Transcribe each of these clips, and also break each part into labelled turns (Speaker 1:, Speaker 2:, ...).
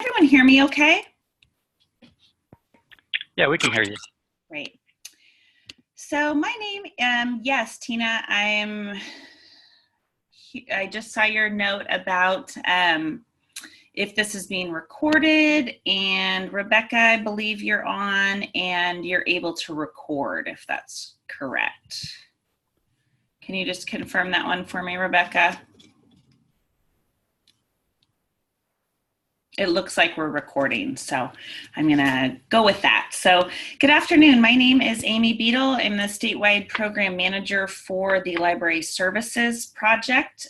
Speaker 1: Everyone hear me okay?
Speaker 2: Yeah, we can hear you.
Speaker 1: Great. So my name, yes, Tina, I just saw your note about if this is being recorded, and Rebecca, I believe you're on and you're able to record, if that's correct. Can you just confirm that one for me, Rebecca? It looks like we're recording, so I'm gonna go with that. So good afternoon, my name is Amy Beadle. I'm the statewide program manager for the Library Services Project.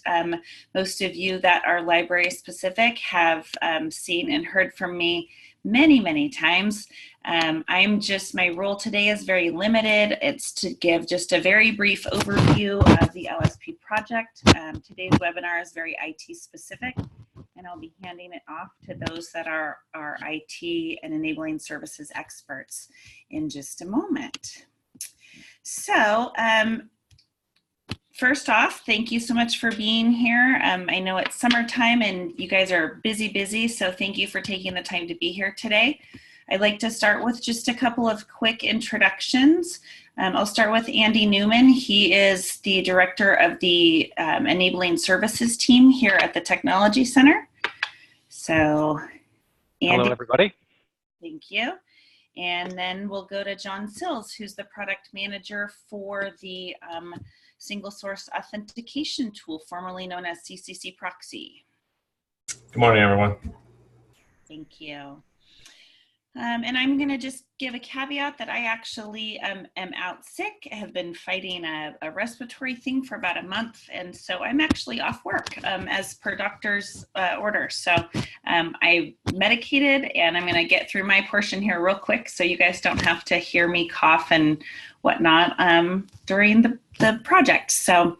Speaker 1: Most of you that are library specific have seen and heard from me many times. My role today is very limited. It's to give just a very brief overview of the LSP project. Today's webinar is very IT specific, and I'll be handing it off to those that are IT and enabling services experts in just a moment. So first off, thank you so much for being here. I know it's summertime and you guys are busy, so thank you for taking the time to be here today. I'd like to start with just a couple of quick introductions. I'll start with Andy Newman. He is the director of the Enabling Services team here at the Technology Center. So, Andy.
Speaker 2: Hello, everybody.
Speaker 1: Thank you. And then we'll go to John Sills, who's the product manager for the single source authentication tool, formerly known as CCC Proxy.
Speaker 3: Good morning, everyone.
Speaker 1: Thank you. And I'm going to just give a caveat that I actually am out sick. I have been fighting a respiratory thing for about a month, and so I'm actually off work as per doctor's order. So I medicated, and I'm going to get through my portion here real quick so you guys don't have to hear me cough and whatnot during the project. So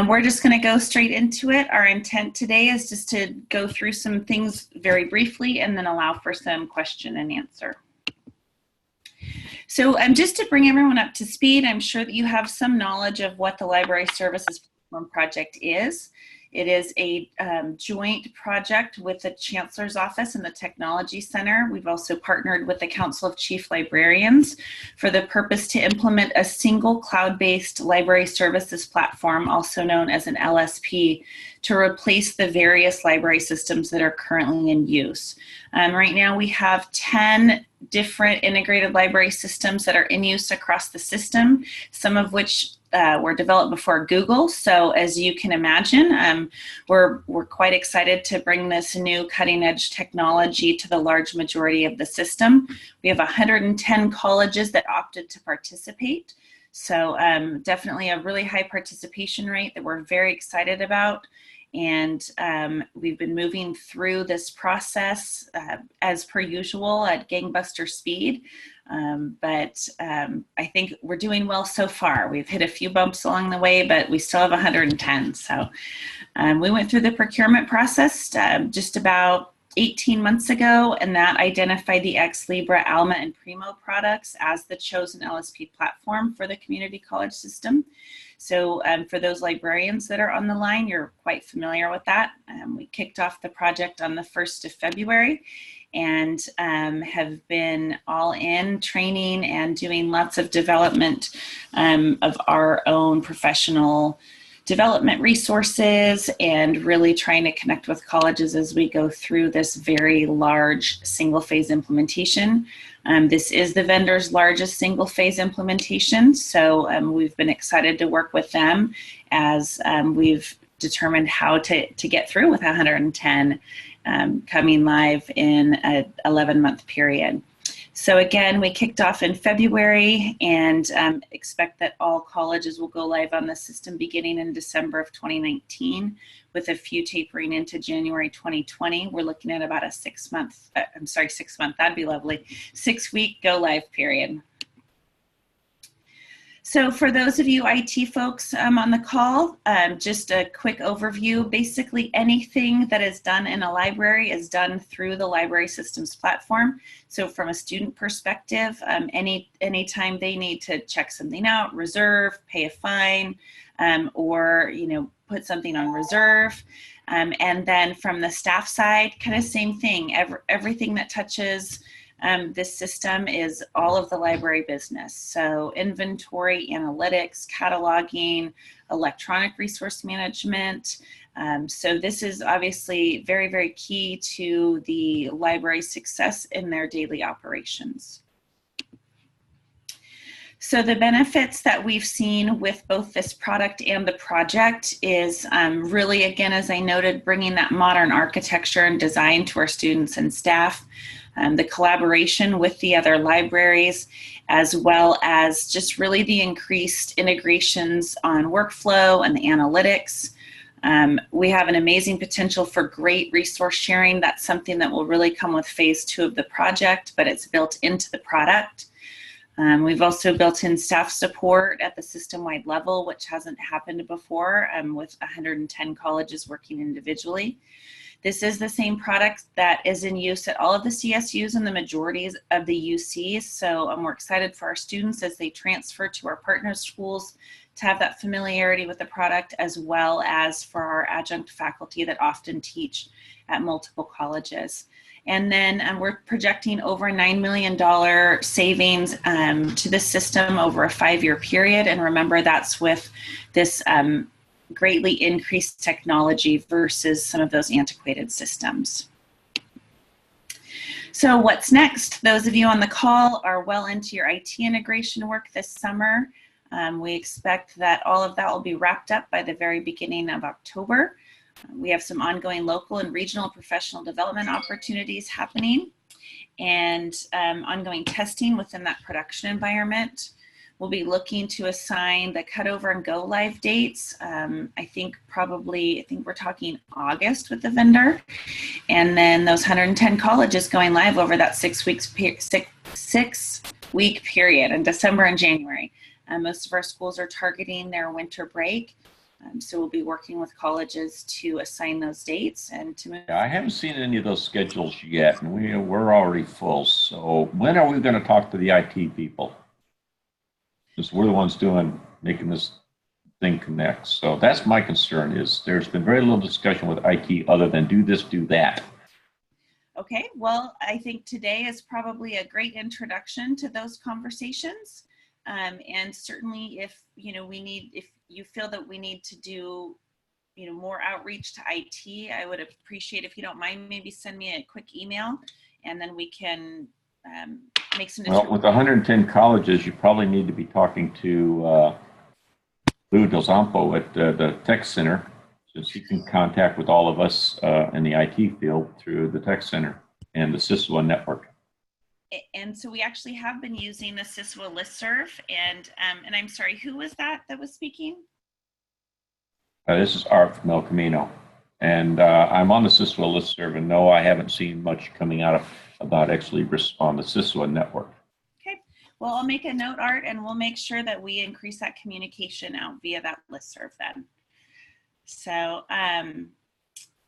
Speaker 1: we're just going to go straight into it. Our intent today is just to go through some things very briefly and then allow for some question and answer. So just to bring everyone up to speed, I'm sure that you have some knowledge of what the Library Services Platform Project is. It is a joint project with the Chancellor's Office and the Technology Center. We've also partnered with the Council of Chief Librarians for the purpose to implement a single cloud-based library services platform, also known as an LSP, to replace the various library systems that are currently in use. Right now we have 10 different integrated library systems that are in use across the system, some of which were developed before Google. So as you can imagine, we're quite excited to bring this new cutting edge technology to the large majority of the system. We have 110 colleges that opted to participate. So definitely a really high participation rate that we're very excited about. And we've been moving through this process as per usual at gangbuster speed. But I think we're doing well so far. We've hit a few bumps along the way, but we still have 110. So we went through the procurement process just about 18 months ago, and that identified the Ex Libra, Alma, and Primo products as the chosen LSP platform for the community college system. So for those librarians that are on the line, you're quite familiar with that. We kicked off the project on the 1st of February and have been all in training and doing lots of development of our own professional development resources and really trying to connect with colleges as we go through this very large single phase implementation. This is the vendor's largest single phase implementation, so we've been excited to work with them as we've determined how to get through with 110 coming live in an 11-month period. So again, we kicked off in February and expect that all colleges will go live on the system beginning in December of 2019 with a few tapering into January 2020. We're looking at about a 6 month, that'd be lovely, 6-week go live period. So for those of you IT folks on the call, just a quick overview. Basically anything that is done in a library is done through the library systems platform. So from a student perspective, anytime they need to check something out, reserve, pay a fine, or put something on reserve, And then from the staff side, kind of same thing. Everything that touches this system is all of the library business. So inventory, analytics, cataloging, electronic resource management. So this is obviously very, very key to the library's success in their daily operations. So the benefits that we've seen with both this product and the project is really, again, as I noted, bringing that modern architecture and design to our students and staff, the collaboration with the other libraries, as well as just really the increased integrations on workflow and the analytics. We have an amazing potential for great resource sharing. That's something that will really come with phase 2 of the project, but it's built into the product. We've also built in staff support at the system-wide level, which hasn't happened before, with 110 colleges working individually. This is the same product that is in use at all of the CSUs and the majorities of the UCs. So we're excited for our students as they transfer to our partner schools to have that familiarity with the product, as well as for our adjunct faculty that often teach at multiple colleges. And then we're projecting over $9 million savings to the system over a 5-year period. And remember, that's with this greatly increased technology versus some of those antiquated systems. So what's next? Those of you on the call are well into your IT integration work this summer. We expect that all of that will be wrapped up by the very beginning of October. We have some ongoing local and regional professional development opportunities happening, and ongoing testing within that production environment. We'll be looking to assign the cutover and go live dates. I think we're talking August with the vendor, and then those 110 colleges going live over that 6 week period in December and January. Most of our schools are targeting their winter break. So we'll be working with colleges to assign those dates and to move.
Speaker 2: Yeah, I haven't seen any of those schedules yet, and we're already full. So when are we going to talk to the IT people? Because we're the ones making this thing connect. So that's my concern. Is there's been very little discussion with IT other than do this, do that.
Speaker 1: Okay, well, I think today is probably a great introduction to those conversations. And certainly if you feel that we need to do more outreach to IT, I would appreciate, if you don't mind, maybe send me a quick email, and then we can make some.
Speaker 2: Well, with 110 colleges, you probably need to be talking to Lou Del Zampo at the Tech Center, since he can contact with all of us in the IT field through the Tech Center and the SSO network.
Speaker 1: And so we actually have been using the SSO listserv, and I'm sorry, who was that was speaking?
Speaker 2: This is Art from El Camino, and I'm on the SSO listserv, and no, I haven't seen much coming out about Ex Libris on the SSO network.
Speaker 1: Okay, well, I'll make a note, Art, and we'll make sure that we increase that communication out via that listserv then. So,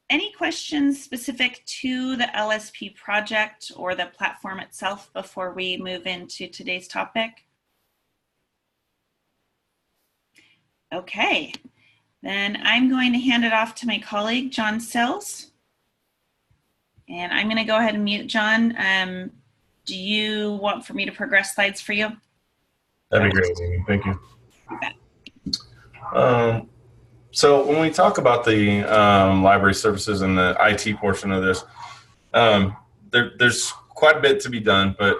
Speaker 1: any questions specific to the LSP project or the platform itself before we move into today's topic? Okay, then I'm going to hand it off to my colleague, John Sills. And I'm going to go ahead and mute John. Do you want for me to progress slides for you?
Speaker 3: That'd be great, Amy. Thank you.
Speaker 1: You bet.
Speaker 3: So when we talk about the library services and the IT portion of this, there's quite a bit to be done, but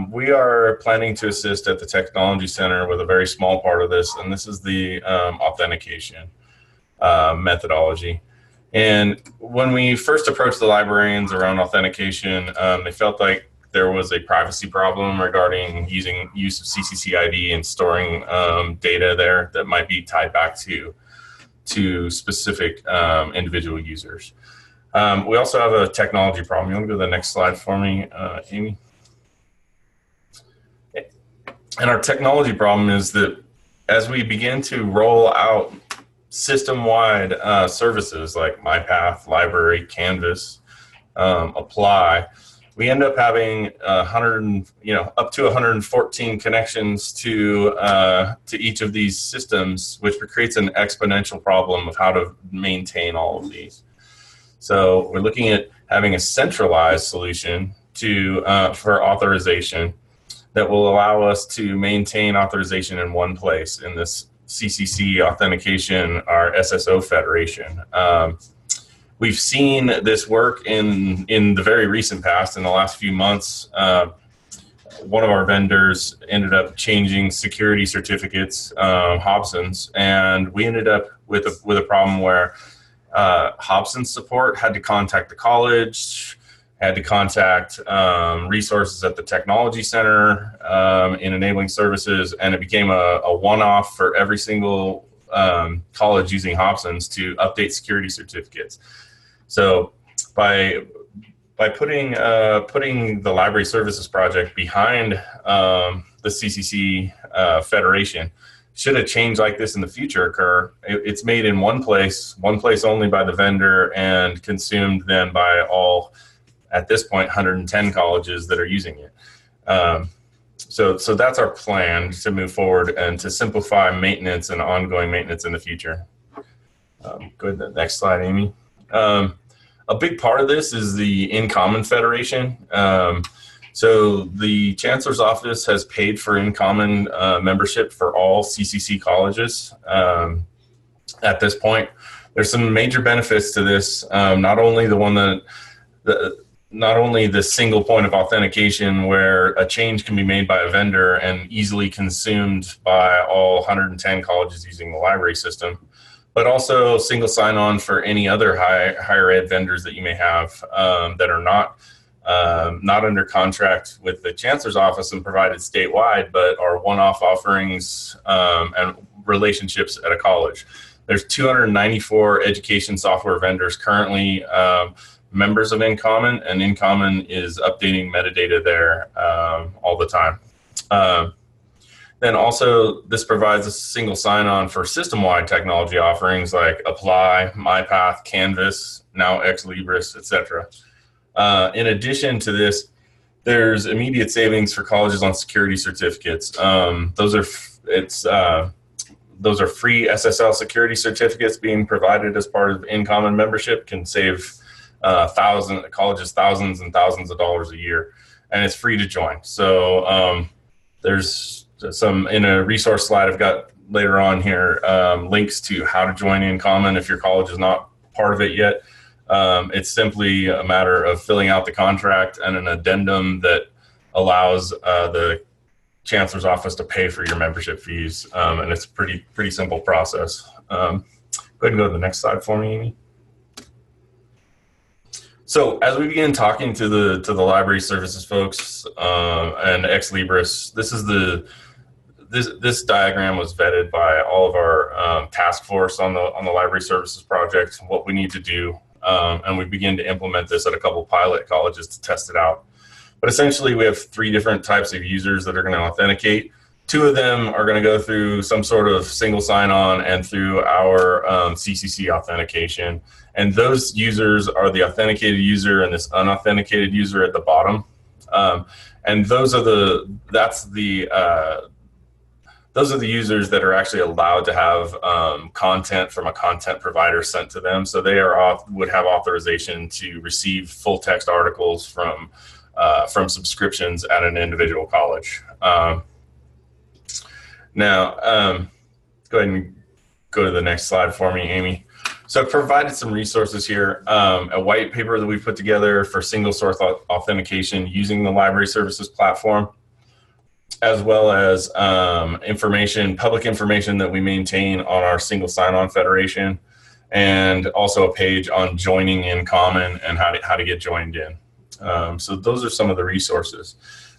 Speaker 3: we are planning to assist at the Technology Center with a very small part of this, and this is the authentication methodology. And when we first approached the librarians around authentication, they felt like there was a privacy problem regarding use of CCCID and storing data there that might be tied back to specific individual users. We also have a technology problem. You want to go to the next slide for me, Amy? And our technology problem is that as we begin to roll out system-wide services like MyPath, Library, Canvas, Apply, we end up having up to 114 connections to each of these systems, which creates an exponential problem of how to maintain all of these. So we're looking at having a centralized solution to for authorization that will allow us to maintain authorization in one place in this CCC Authentication, our SSO Federation. We've seen this work in the very recent past, in the last few months. One of our vendors ended up changing security certificates, Hobsons, and we ended up with a problem where Hobsons support had to contact the college, had to contact resources at the technology center in enabling services, and it became a one-off for every single college using Hobsons to update security certificates. So by putting the library services project behind the CCC Federation, should a change like this in the future occur, it's made in one place only by the vendor, and consumed then by all, at this point, 110 colleges that are using it. So that's our plan to move forward and to simplify maintenance and ongoing maintenance in the future. Go ahead to the next slide, Amy. A big part of this is the InCommon Federation. So the Chancellor's Office has paid for InCommon membership for all CCC colleges. At this point, there's some major benefits to this. Not only the single point of authentication where a change can be made by a vendor and easily consumed by all 110 colleges using the library system, but also single sign-on for any other higher ed vendors that you may have that are not under contract with the Chancellor's Office and provided statewide, but are one-off offerings and relationships at a college. There's 294 education software vendors currently members of InCommon, and InCommon is updating metadata there all the time. Then also, this provides a single sign-on for system-wide technology offerings like Apply, MyPath, Canvas, now Ex Libris, etc. In addition to this, there's immediate savings for colleges on security certificates. Those are free SSL security certificates being provided as part of InCommon membership, can save colleges thousands and thousands of dollars a year, and it's free to join. So there's some, in a resource slide I've got later on here, links to how to join InCommon if your college is not part of it yet. It's simply a matter of filling out the contract and an addendum that allows the Chancellor's Office to pay for your membership fees, and it's a pretty simple process. Go ahead and go to the next slide for me, Amy. So as we begin talking to the library services folks and Ex Libris, this diagram was vetted by all of our task force on the library services project, what we need to do, and we begin to implement this at a couple pilot colleges to test it out. But essentially, we have 3 different types of users that are going to authenticate. 2 of them are going to go through some sort of single sign-on and through our CCC authentication. And those users are the authenticated user and this unauthenticated user at the bottom. And those are the users that are actually allowed to have content from a content provider sent to them. So they would have authorization to receive full text articles from subscriptions at an individual college. Now, go ahead and go to the next slide for me, Amy. So I've provided some resources here, a white paper that we put together for single source authentication using the library services platform, as well as public information that we maintain on our single sign-on federation, and also a page on joining InCommon and how to get joined in. So those are some of the resources.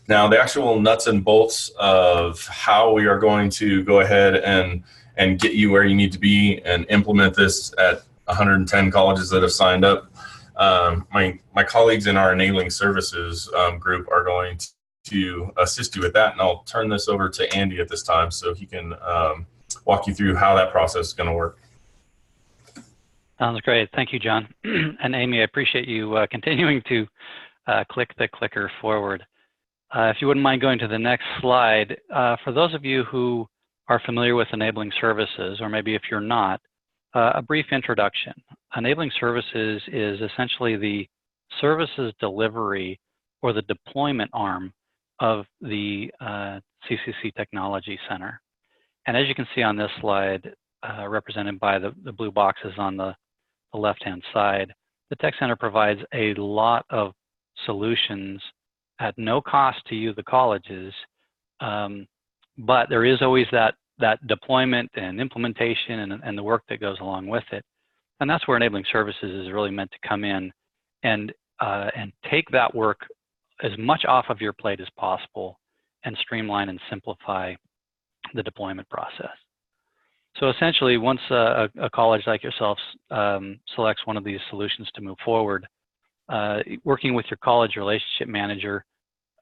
Speaker 3: Now, the actual nuts and bolts of how we are going to go ahead and get you where you need to be and implement this at 110 colleges that have signed up. My colleagues in our enabling services group are going to assist you with that, and I'll turn this over to Andy at this time so he can walk you through how that process is going to work.
Speaker 4: Sounds great. Thank you, John. And Amy, I appreciate you continuing to click the clicker forward. If you wouldn't mind going to the next slide, for those of you who are familiar with enabling services, or maybe if you're not, A brief introduction. Enabling services is essentially the services delivery or the deployment arm of the CCC Technology Center. And as you can see on this slide, represented by the blue boxes on the left-hand side, the Tech Center provides a lot of solutions at no cost to you, the colleges, but there is always that deployment and implementation and the work that goes along with it. And that's where enabling services is really meant to come in and take that work as much off of your plate as possible and streamline and simplify the deployment process. So essentially, once a college like yourself selects one of these solutions to move forward, working with your college relationship manager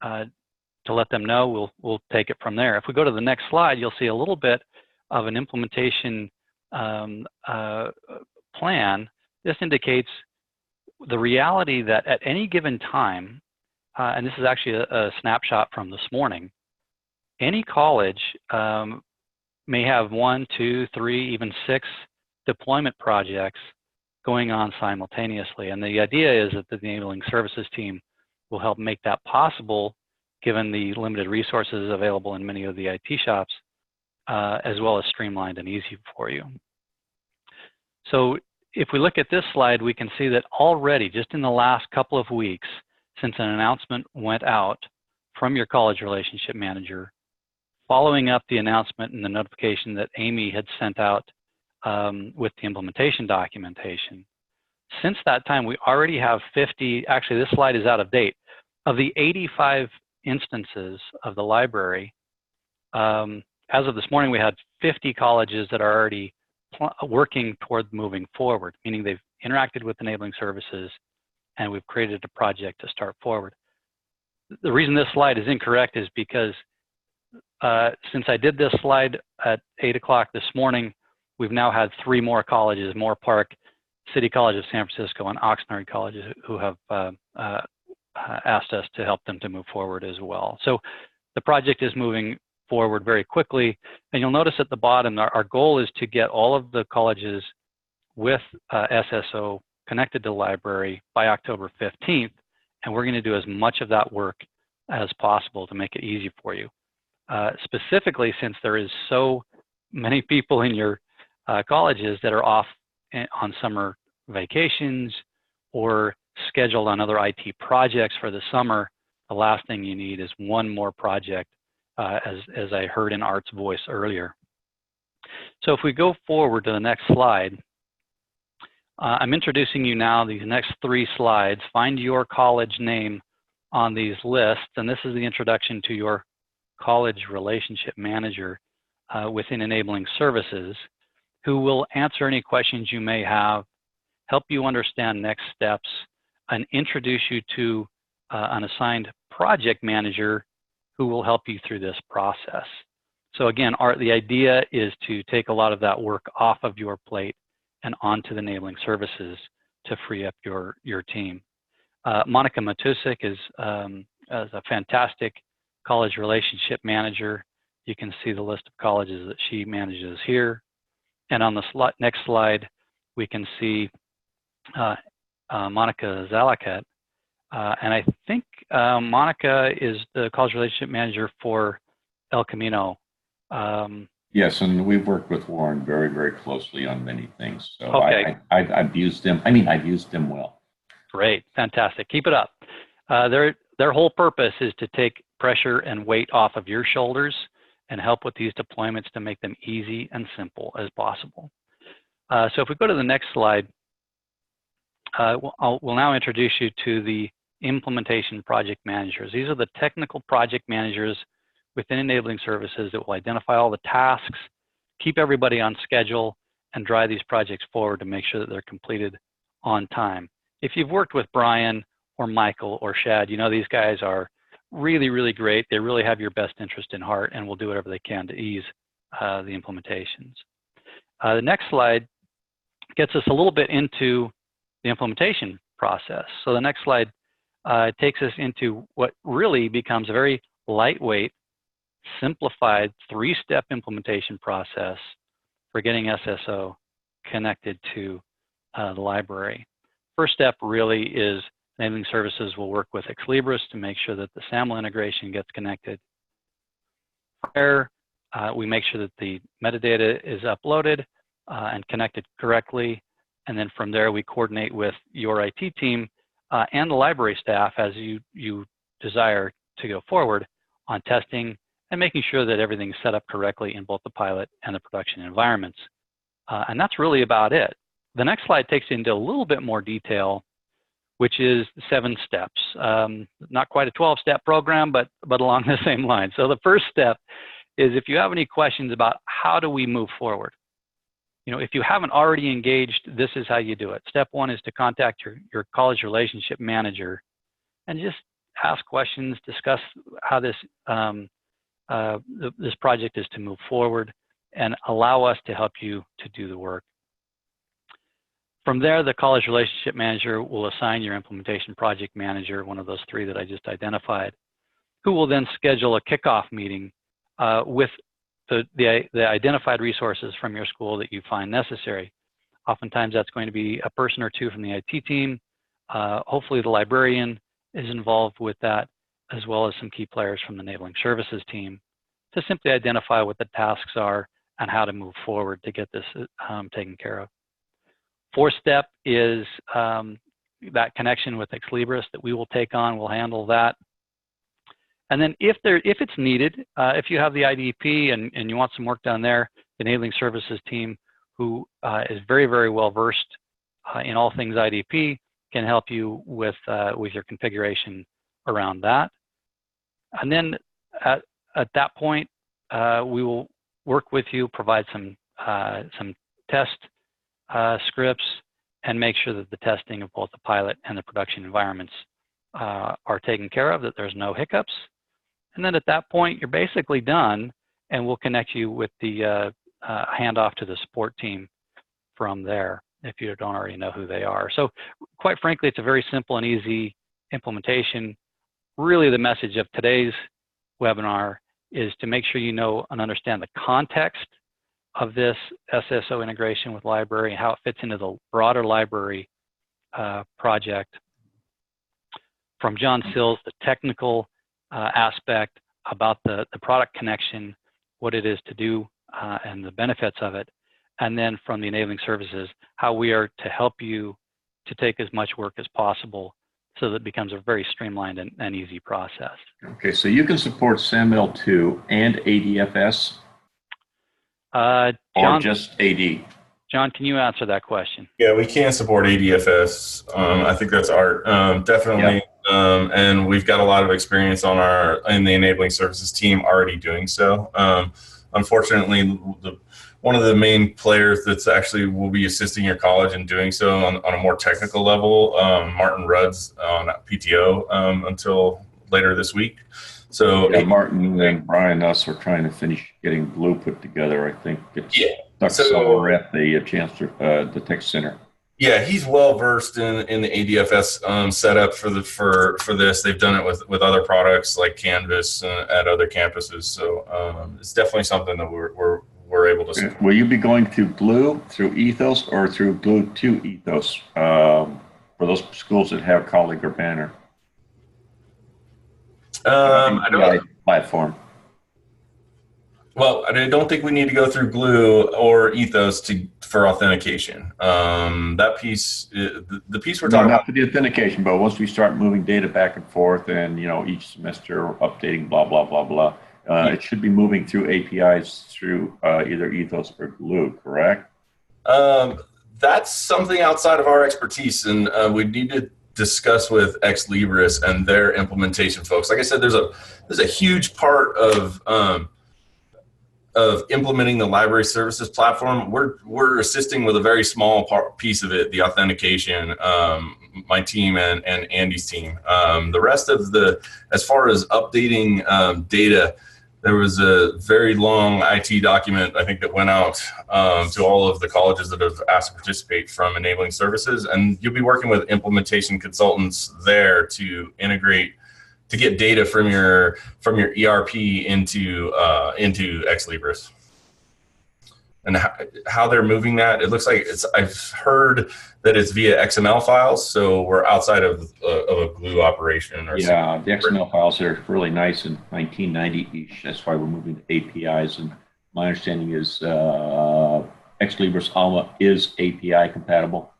Speaker 4: to let them know, we'll take it from there. If we go to the next slide, you'll see a little bit of an implementation plan. This indicates the reality that at any given time, and this is actually a snapshot from this morning, any college may have 1, 2, 3, even 6 deployment projects going on simultaneously. And the idea is that the enabling services team will help make that possible given the limited resources available in many of the IT shops, as well as streamlined and easy for you. So if we look at this slide, we can see that already, just in the last couple of weeks, since an announcement went out from your college relationship manager, following up the announcement and the notification that Amy had sent out with the implementation documentation. Since that time, we already have 50, actually this slide is out of date, of the 85 instances of the library. As of this morning, we had 50 colleges that are already working toward moving forward, meaning they've interacted with enabling services and we've created a project to start forward. The reason this slide is incorrect is because since I did this slide at 8 o'clock this morning, we've now had 3 more colleges, Moorpark, City College of San Francisco, and Oxnard colleges who have asked us to help them to move forward as well. So the project is moving forward very quickly. And you'll notice at the bottom, our goal is to get all of the colleges with SSO connected to the library by October 15th. And we're going to do as much of that work as possible to make it easy for you. Specifically, since there is so many people in your colleges that are off on summer vacations or scheduled on other IT projects for the summer, the last thing you need is one more project, as I heard in Art's voice earlier. So if we go forward to the next slide, I'm introducing you now these next 3 slides. Find your college name on these lists, and this is the introduction to your college relationship manager within enabling services, who will answer any questions you may have, help you understand next steps, and introduce you to an assigned project manager who will help you through this process. So again, the idea is to take a lot of that work off of your plate and onto the enabling services to free up your team. Monica Matusik is a fantastic college relationship manager. You can see the list of colleges that she manages here. And on the next slide, we can see Monica Zalakat. And I think Monica is the college relationship manager for El Camino.
Speaker 2: Yes, and we've worked with Warren very, very closely on many things. So
Speaker 4: okay.
Speaker 2: I've used him. I've used him well.
Speaker 4: Great, fantastic. Keep it up. Their whole purpose is to take pressure and weight off of your shoulders and help with these deployments to make them easy and simple as possible. So if we go to the next slide, we'll now introduce you to the implementation project managers. These are the technical project managers within enabling services that will identify all the tasks, keep everybody on schedule, and drive these projects forward to make sure that they're completed on time. If you've worked with Brian or Michael or Shad, you know these guys are really, really great. They really have your best interest in heart and will do whatever they can to ease the implementations. The next slide gets us a little bit into the implementation process. So the next slide takes us into what really becomes a very lightweight, simplified 3-step implementation process for getting SSO connected to the library. First step really is enabling services will work with Ex Libris to make sure that the SAML integration gets connected. There, we make sure that the metadata is uploaded and connected correctly. And then from there, we coordinate with your IT team and the library staff as you desire to go forward on testing and making sure that everything's set up correctly in both the pilot and the production environments. And that's really about it. The next slide takes you into a little bit more detail, which is 7 steps. Not quite a 12-step program, but along the same line. So the first step is if you have any questions about how do we move forward. You know, if you haven't already engaged, this is how you do it. Step 1 is to contact your college relationship manager and just ask questions, discuss how this this project is to move forward, and allow us to help you to do the work. From there, the college relationship manager will assign your implementation project manager, one of those 3 that I just identified, who will then schedule a kickoff meeting with the identified resources from your school that you find necessary. Oftentimes that's going to be a person or 2 from the IT team. Hopefully the librarian is involved with that, as well as some key players from the enabling services team, to simply identify what the tasks are and how to move forward to get this taken care of. 4th step is that connection with Ex Libris that we will take on. We'll handle that. And then if it's needed, if you have the IDP and you want some work done there, the enabling services team, who is very, very well versed in all things IDP, can help you with your configuration around that. And then at that point, we will work with you, provide some test scripts, and make sure that the testing of both the pilot and the production environments are taken care of, that there's no hiccups. And then at that point, you're basically done, and we'll connect you with the handoff to the support team from there, if you don't already know who they are. So quite frankly, it's a very simple and easy implementation. Really, the message of today's webinar is to make sure you know and understand the context of this SSO integration with library and how it fits into the broader library project. From John Sills, the technical aspect about the product connection, what it is to do and the benefits of it. And then from the enabling services, how we are to help you to take as much work as possible so that it becomes a very streamlined and easy process.
Speaker 2: Okay, so you can support SAML2 and ADFS? Or just AD?
Speaker 4: John, can you answer that question?
Speaker 3: Yeah, we can support ADFS. I think that's art. Definitely. Yeah. And we've got a lot of experience in the enabling services team already doing so. Unfortunately, one of the main players that's actually will be assisting your college in doing so on a more technical level, Martin Rudd's on PTO until later this week. So
Speaker 2: yeah, Martin and Brian, us are trying to finish getting Blue put together. I think it's we're at the Chancellor, the Tech Center.
Speaker 3: Yeah, he's well versed in the ADFS setup for this. They've done it with other products like Canvas at other campuses. So it's definitely something that we're able to support.
Speaker 2: Will you be going through Blue, through Ethos, or through Blue to Ethos for those schools that have Colleague or Banner?
Speaker 3: I don't.
Speaker 2: Platform.
Speaker 3: Well, I don't think we need to go through Glue or Ethos for authentication. That piece, the piece we're talking about.
Speaker 2: Not for the authentication, but once we start moving data back and forth, and each semester updating, blah blah blah blah, it should be moving through APIs through either Ethos or Glue, correct?
Speaker 3: That's something outside of our expertise, and we need to discuss with Ex Libris and their implementation folks. Like I said, there's a huge part of implementing the library services platform. We're assisting with a very small piece of it, the authentication, my team and Andy's team. The rest of as far as updating data, there was a very long IT document, I think, that went out to all of the colleges that have asked to participate from enabling services. And you'll be working with implementation consultants there to integrate, to get data from your ERP into Ex Libris. and how they're moving that. It looks like I've heard that it's via XML files, so we're outside of a glue operation. Or
Speaker 2: yeah, the XML files are really nice in 1990-ish. That's why we're moving to APIs. And my understanding is Ex Libris Alma is API compatible.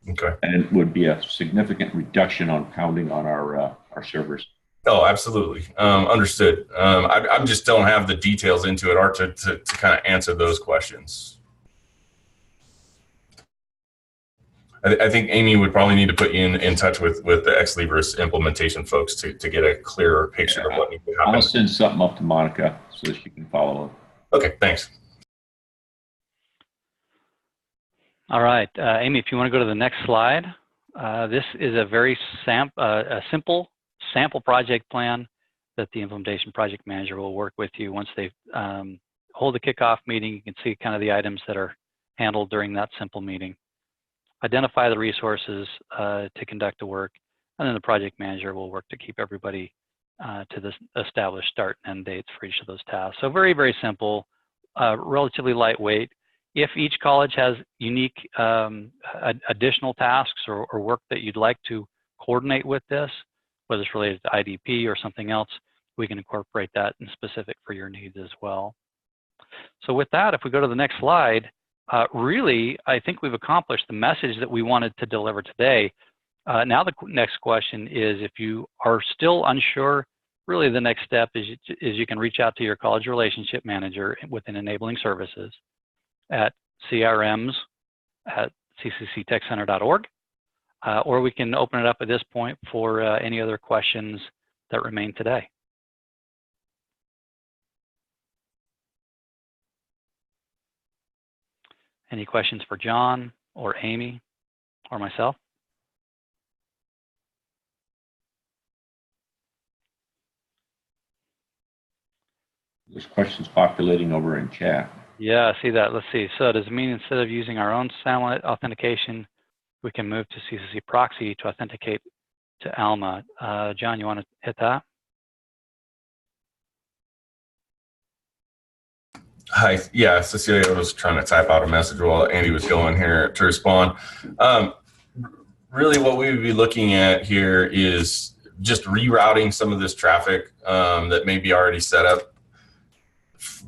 Speaker 3: Okay.
Speaker 2: And it would be a significant reduction on pounding on our servers.
Speaker 3: Oh, absolutely. Understood. I just don't have the details into it, Art, to kind of answer those questions. I think Amy would probably need to put you in touch with the Ex Libris implementation folks to get a clearer picture of what needs to happen.
Speaker 2: I'll send something up to Monica so that she can follow up.
Speaker 3: Okay, thanks.
Speaker 4: All right, Amy, if you want to go to the next slide, this is a very simple sample project plan that the implementation project manager will work with you once they hold the kickoff meeting. You can see kind of the items that are handled during that simple meeting. Identify the resources to conduct the work, and then the project manager will work to keep everybody to the established start and end dates for each of those tasks. So very, very simple, relatively lightweight. If each college has unique additional tasks or work that you'd like to coordinate with this, whether it's related to IDP or something else, we can incorporate that in specific for your needs as well. So with that, if we go to the next slide, really, I think we've accomplished the message that we wanted to deliver today. Now the next question is, if you are still unsure, really the next step is you can reach out to your college relationship manager within Enabling Services at crms@ccctechcenter.org, or we can open it up at this point for any other questions that remain today. Any questions for John or Amy or myself?
Speaker 2: There's questions populating over in chat.
Speaker 4: Yeah, I see that. Let's see. So does it mean instead of using our own SAML authentication, we can move to CCC Proxy to authenticate to Alma? John, you want to hit that?
Speaker 3: Hi, yeah, Cecilia was trying to type out a message while Andy was going here to respond. Really what we would be looking at here is just rerouting some of this traffic that may be already set up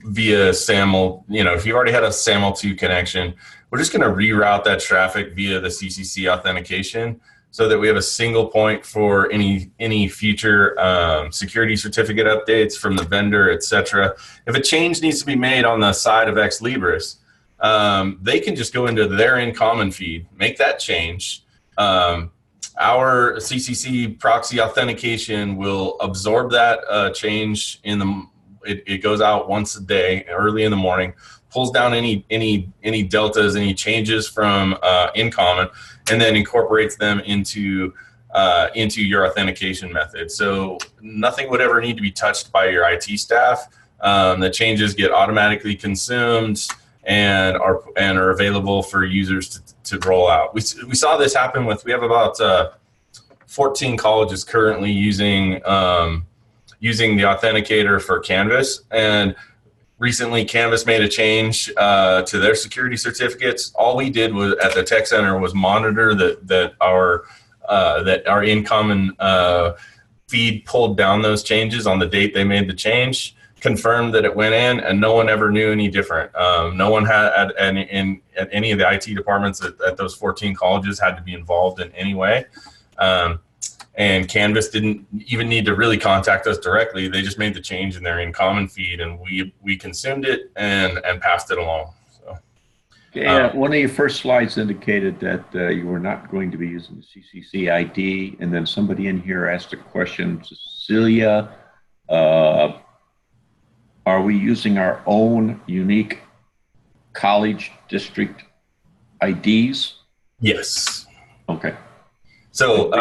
Speaker 3: via SAML. You know, if you already had a SAML 2 connection, we're just going to reroute that traffic via the CCC authentication so that we have a single point for any future security certificate updates from the vendor, etc. If a change needs to be made on the side of Ex Libris, they can just go into their InCommon feed, make that change. Our CCC Proxy Authentication will absorb that change in the. It goes out once a day, early in the morning, pulls down any deltas, any changes from InCommon, and then incorporates them into your authentication method. So nothing would ever need to be touched by your IT staff. The changes get automatically consumed and are available for users to roll out. We saw this happen with, we have about 14 colleges currently using the authenticator for Canvas, and recently Canvas made a change to their security certificates. All we did was at the tech center was monitor that our InCommon feed pulled down those changes on the date they made the change, confirmed that it went in, and no one ever knew any different. No one had at any of the IT departments at those 14 colleges had to be involved in any way. And Canvas didn't even need to really contact us directly. They just made the change in their InCommon feed, and we consumed it and passed it along. So,
Speaker 2: yeah, one of your first slides indicated that you were not going to be using the CCC ID, and then somebody in here asked a question, Cecilia, are we using our own unique college district IDs?
Speaker 3: Yes.
Speaker 2: Okay.
Speaker 3: So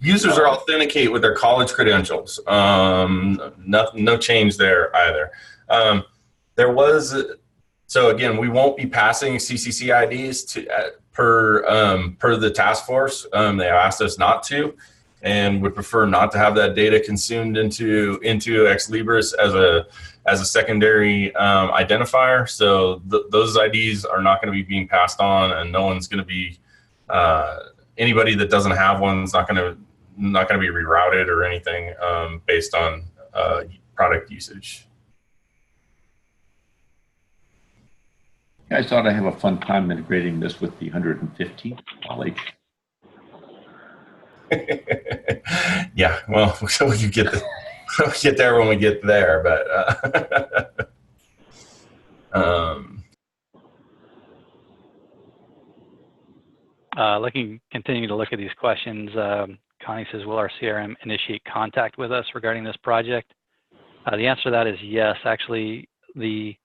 Speaker 3: users are authenticate with their college credentials. No change there either. So again, we won't be passing CCC IDs per the task force. They asked us not to, and would prefer not to have that data consumed into Ex Libris as a secondary identifier. So those IDs are not going to be being passed on, and no one's going to be anybody that doesn't have one is not going to be rerouted or anything based on product usage.
Speaker 2: You guys ought to have a fun time integrating this with the 115th college.
Speaker 3: Yeah, well, we can get we'll get there when we get there, but
Speaker 4: continuing to look at these questions, Connie says, will our CRM initiate contact with us regarding this project? The answer to that is yes. Actually, the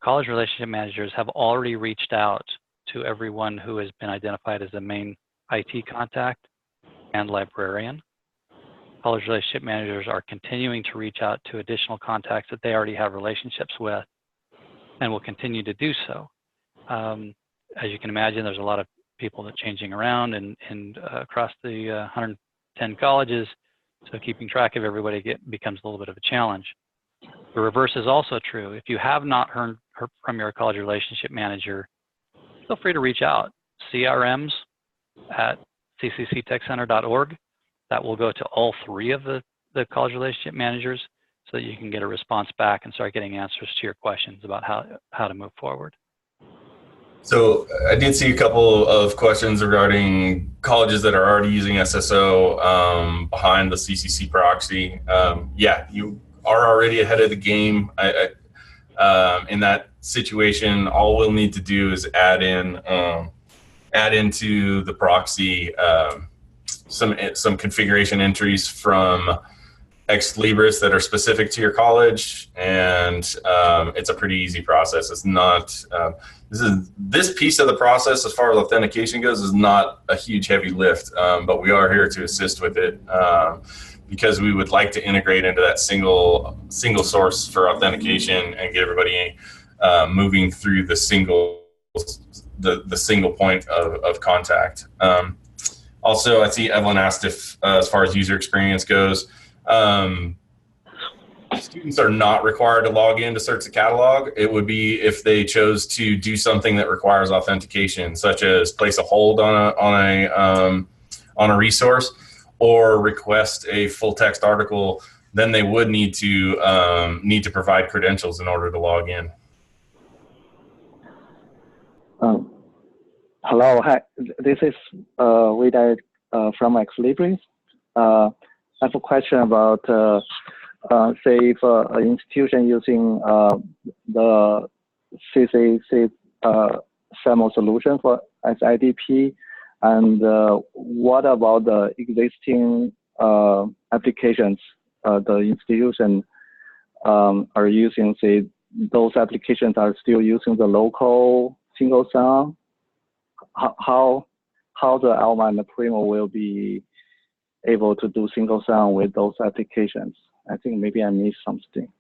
Speaker 4: college relationship managers have already reached out to everyone who has been identified as the main IT contact and librarian. College relationship managers are continuing to reach out to additional contacts that they already have relationships with, and will continue to do so. As you can imagine, there's a lot of people that are changing around and across the 110 colleges, so keeping track of everybody becomes a little bit of a challenge. The reverse is also true. If you have not heard from your college relationship manager, feel free to reach out. crms@ccctechcenter.org. That will go to all three of the college relationship managers so that you can get a response back and start getting answers to your questions about how to move forward.
Speaker 3: So I did see a couple of questions regarding colleges that are already using SSO behind the CCC proxy. Yeah, you are already ahead of the game. In that situation, all we'll need to do is add into the proxy some configuration entries from Ex Libris that are specific to your college, and it's a pretty easy process. It's not this piece of the process, as far as authentication goes, is not a huge heavy lift, but we are here to assist with it because we would like to integrate into that single source for authentication and get everybody moving through the single point of contact. Also, I see Evelyn asked if, as far as user experience goes, students are not required to log in to search the catalog. It would be if they chose to do something that requires authentication, such as place a hold on a resource or request a full text article. Then they would need to provide credentials in order to log in.
Speaker 5: Hello, hi. This is Widai from Ex Libris. I have a question about, say, if an institution using the CCC SAML solution for SIDP, and what about the existing applications the institution are using? Say, those applications are still using the local single sign. How the Alma and the Primo will be able to do single sign with those applications? I think maybe I missed something.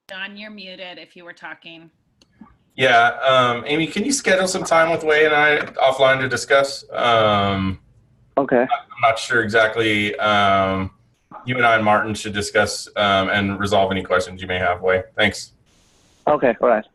Speaker 1: Don, you're muted if you were talking.
Speaker 3: Yeah, Amy, can you schedule some time with Wei and I offline to discuss?
Speaker 5: Okay.
Speaker 3: I'm not sure exactly. You and I and Martin should discuss and resolve any questions you may have, Wei. Thanks.
Speaker 5: Okay, all right.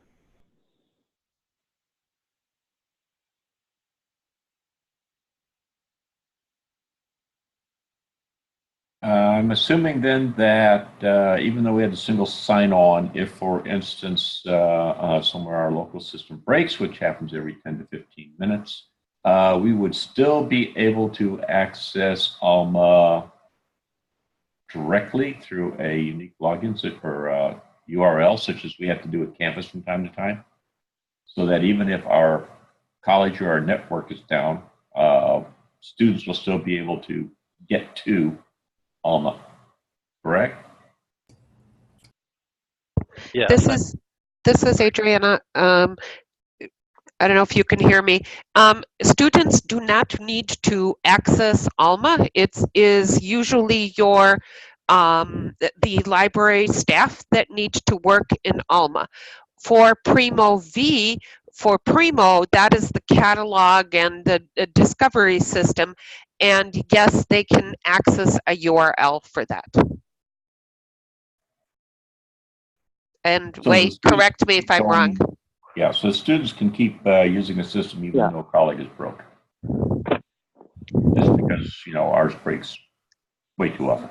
Speaker 2: I'm assuming then that even though we had a single sign-on, if, for instance, somewhere our local system breaks, which happens every 10 to 15 minutes, we would still be able to access Alma directly through a unique login or URL, such as we have to do at campus from time to time, so that even if our college or our network is down, students will still be able to get to Alma, correct?
Speaker 4: Yeah.
Speaker 6: This is Adriana. I don't know if you can hear me. Students do not need to access Alma. It is usually your the library staff that need to work in Alma. For Primo V, for Primo, that is the catalog and the discovery system. And yes, they can access a URL for that. And
Speaker 2: So
Speaker 6: wait, correct me if I'm wrong.
Speaker 2: Yeah, so students can keep using the system even though a colleague is broke. Just because, you know, ours breaks way too often.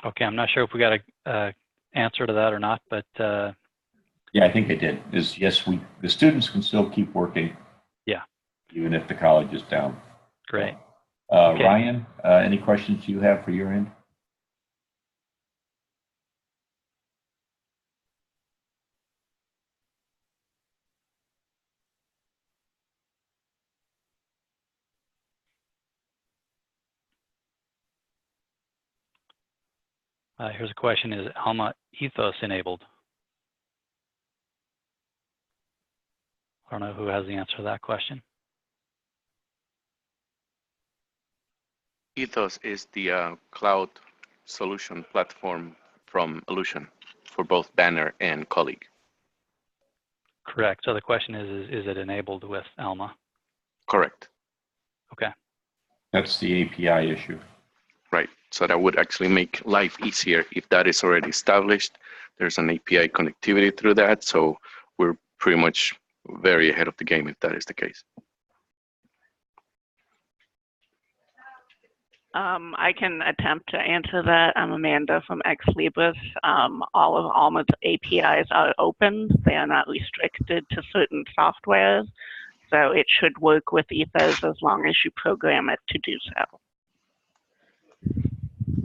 Speaker 4: Okay, I'm not sure if we got a answer to that or not, but
Speaker 2: yeah, I think I did. Is yes, the students can still keep working.
Speaker 4: Yeah.
Speaker 2: Even if the college is down.
Speaker 4: Great.
Speaker 2: Okay. Ryan, any questions you have for your end?
Speaker 4: Here's a question: is Alma Ethos enabled? I don't know who has the answer to that question.
Speaker 7: Ethos is the cloud solution platform from Illusion for both Banner and Colleague.
Speaker 4: Correct. So the question is it enabled with Alma?
Speaker 7: Correct.
Speaker 4: Okay.
Speaker 2: That's the API issue.
Speaker 7: Right. So that would actually make life easier if that is already established. There's an API connectivity through that. So we're pretty much very ahead of the game if that is the case.
Speaker 8: I can attempt to answer that. I'm Amanda from Ex Libris. All of Alma's APIs are open. They are not restricted to certain softwares. So it should work with Ethos as long as you program it to do so.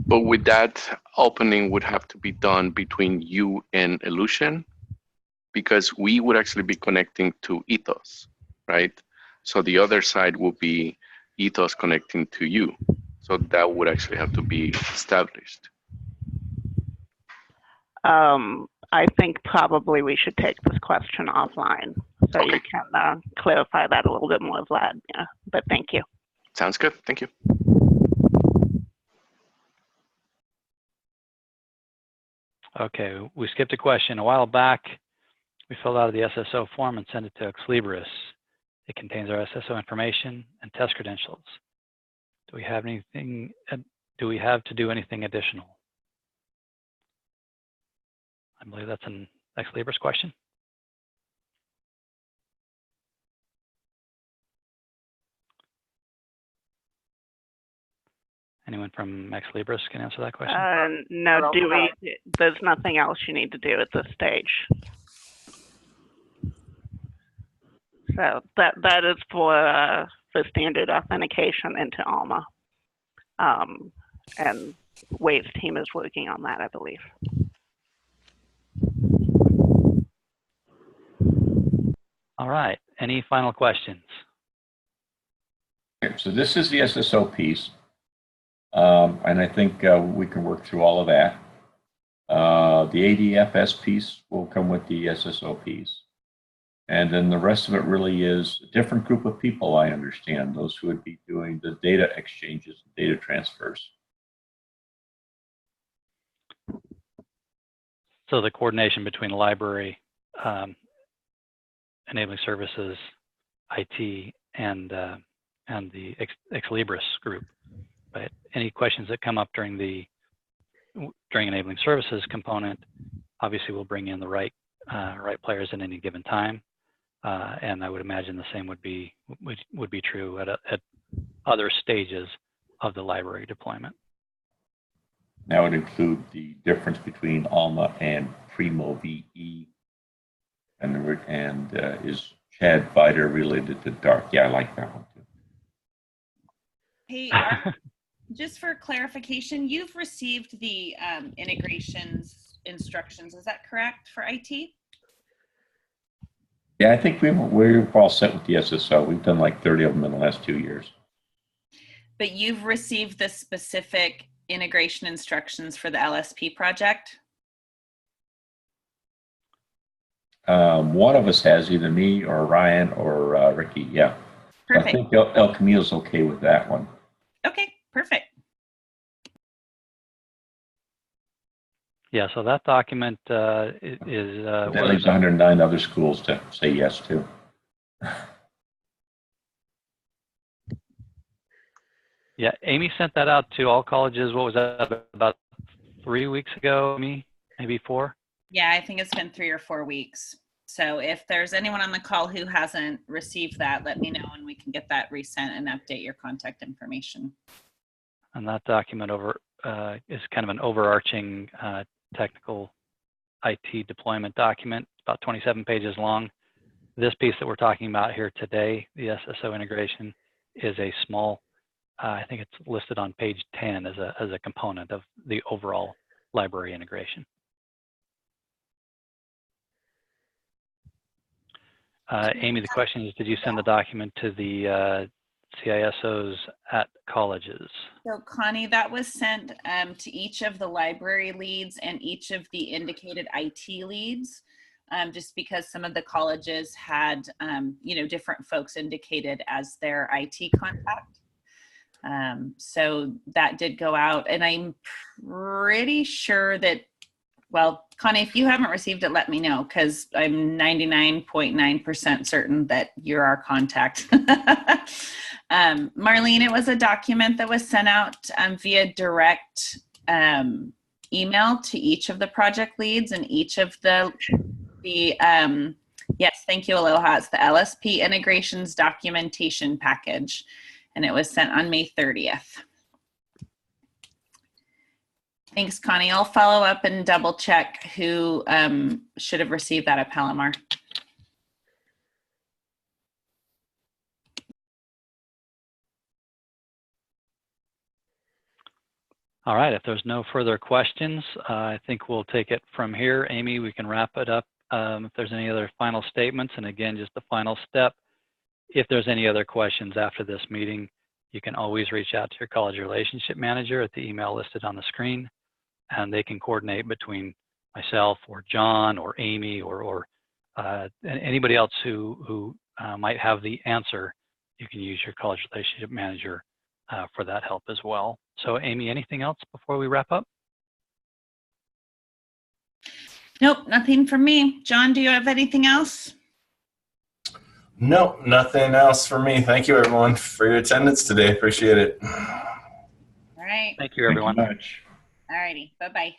Speaker 7: But with that, opening would have to be done between you and Illusion, because we would actually be connecting to Ethos, right? So the other side would be Ethos connecting to you. So that would actually have to be established.
Speaker 8: I think probably we should take this question offline so
Speaker 7: Okay.
Speaker 8: you can clarify that a little bit more, Vlad. Yeah, but thank you.
Speaker 7: Sounds good. Thank you.
Speaker 4: Okay, we skipped a question. A while back, we filled out the SSO form and sent it to Ex Libris. It contains our SSO information and test credentials. Do we have anything? Do we have to do anything additional? I believe that's an Ex Libris question. Anyone from Ex Libris can answer that question?
Speaker 8: No, there's nothing else you need to do at this stage. So that is for standard authentication into Alma. And Wade's team is working on that, I believe.
Speaker 4: All right, any final questions?
Speaker 2: Okay, so this is the SSO piece. And I think we can work through all of that. The ADFS piece will come with the SSO piece. And then the rest of it really is a different group of people, I understand, those who would be doing the data exchanges, data transfers.
Speaker 4: So the coordination between the library, enabling services, IT, and the Ex Libris group. But any questions that come up during enabling services component, obviously we'll bring in the right players at any given time, and I would imagine the same would be true at other stages of the library deployment.
Speaker 2: That would include the difference between Alma and Primo VE, and is Chad Biter related to Dark? Yeah, I like that one too.
Speaker 1: Hey, just for clarification, you've received the integrations instructions. Is that correct for IT?
Speaker 2: Yeah, I think we're all set with the SSO. We've done like 30 of them in the last 2 years.
Speaker 1: But you've received the specific integration instructions for the LSP project?
Speaker 2: One of us has, either me or Ryan or Ricky. Yeah. So I
Speaker 1: Perfect.
Speaker 2: think El Camino's okay with that one.
Speaker 1: Okay, perfect.
Speaker 4: Yeah, so that document
Speaker 2: That leaves 109 other schools to say yes to.
Speaker 4: Yeah, Amy sent that out to all colleges. What was that, about 3 weeks ago, maybe 4?
Speaker 1: Yeah, I think it's been 3 or 4 weeks. So if there's anyone on the call who hasn't received that, let me know and we can get that resent and update your contact information.
Speaker 4: And that document is kind of an overarching technical IT deployment document, about 27 pages long. This piece that we're talking about here today, the SSO integration, is a small, I think it's listed on page 10 as a component of the overall library integration. Amy, the question is, did you send the document to the CISOs at colleges?
Speaker 1: So Connie, that was sent to each of the library leads and each of the indicated IT leads, just because some of the colleges had, different folks indicated as their IT contact. So that did go out, and I'm pretty sure that, well, Connie, if you haven't received it, let me know, because I'm 99.9% certain that you're our contact. Marlene, it was a document that was sent out via direct email to each of the project leads and each of the yes, thank you, Aloha. It's the LSP integrations documentation package, and it was sent on May 30th. Thanks, Connie. I'll follow up and double check who should have received that at Palomar.
Speaker 4: All right, if there's no further questions, I think we'll take it from here. Amy, we can wrap it up. If there's any other final statements, and again, just the final step, if there's any other questions after this meeting, you can always reach out to your college relationship manager at the email listed on the screen, and they can coordinate between myself or John or Amy or anybody else who might have the answer. You can use your college relationship manager for that help as well. So Amy, anything else before we wrap up?
Speaker 1: Nope, nothing from me. John, do you have anything else?
Speaker 3: Nope, nothing else for me. Thank you, everyone, for your attendance today. Appreciate it.
Speaker 1: All right.
Speaker 4: Thank you, everyone.
Speaker 2: Thank you much.
Speaker 1: All righty. Bye-bye.